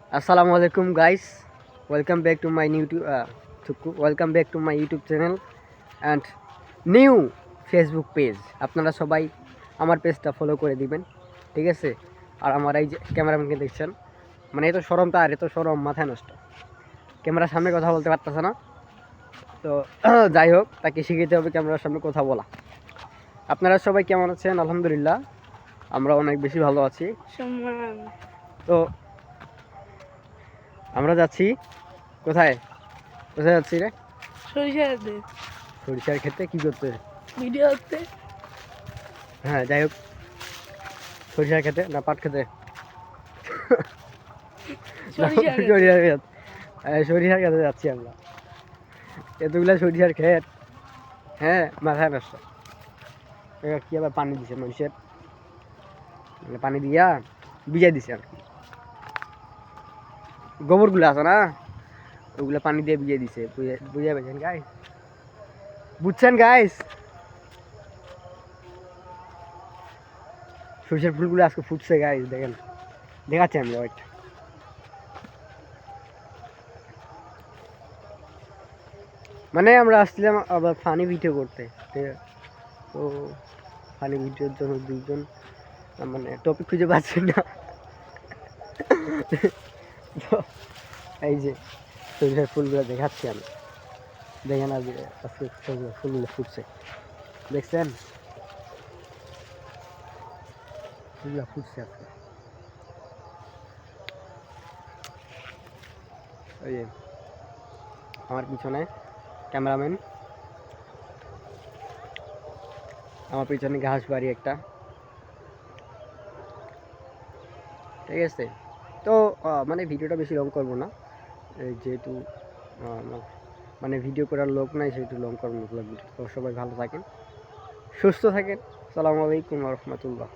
Assalamu alaikum guys. Welcome back to my welcome back to my YouTube channel and new Facebook page. আপনারা সবাই আমার পেজটা follow করে দিবেন, ঠিক আছে? আর আমার এই যে ক্যামেরাম্যানকে দেখছেন, মানে এত শরম, তার এত শরম, মাথায় নষ্ট, ক্যামেরার সামনে কথা বলতে পারতেছে না। তো যাই হোক, তাকে শিখিতে হবে ক্যামেরার সামনে কথা বলা। আপনারা সবাই কেমন আছেন? আলহামদুলিল্লাহ, আমরা অনেক বেশি ভালো আছি। তো আমরা যাচ্ছি কোথায় কোথায় যাচ্ছি রে? সরিষার খেতে। কি করতে? ভিডিও করতে। হ্যাঁ, যাই হোক, সরিষার খেতে না পাট খেতে? সরিষার খেতে যাচ্ছি আমরা। এতগুলা সরিষার ক্ষেত, হ্যাঁ, মাথায় নষ্ট। কি আবার পানি দিছে মানুষের, মানে পানি দিয়া ভিজাই দিছে আর কি। গোবরগুলো আছে না, ওগুলো পানি দিয়ে ভিজিয়ে দিছে। বুঝে পেয়েছেন গাইস? বুঝছেন গাইস? সরিষার ফুলগুলো আজকে ফুটছে গাইস, দেখেন, দেখাচ্ছি আমি ওইটা। মানে আমরা আসছিলাম আবার ফানি ভিডিও করতে, তো ফানি ভিডিওর জন্য দুইজন মানে টপিক খুঁজে পাচ্ছি না। তো এই যে সরিষার ফুলগুলো দেখাচ্ছি আমি, দেখেন আজকে আজকে ফুলগুলো ফুটছে, দেখছেন? ফুলগুলো ফুটছে আজকে। ওই যে আমার পিছনে ক্যামেরাম্যান, আমার পিছনে ঘাস বাড়ি একটা, ঠিক আছে? তো মানে ভিডিওটা বেশি লং করবো না, যেহেতু মানে ভিডিও করার লোক নাই, সেহেতু লং করবো না। তো সবাই ভালো থাকেন, সুস্থ থাকেন। আসসালামু আলাইকুম ওয়া রাহমাতুল্লাহ।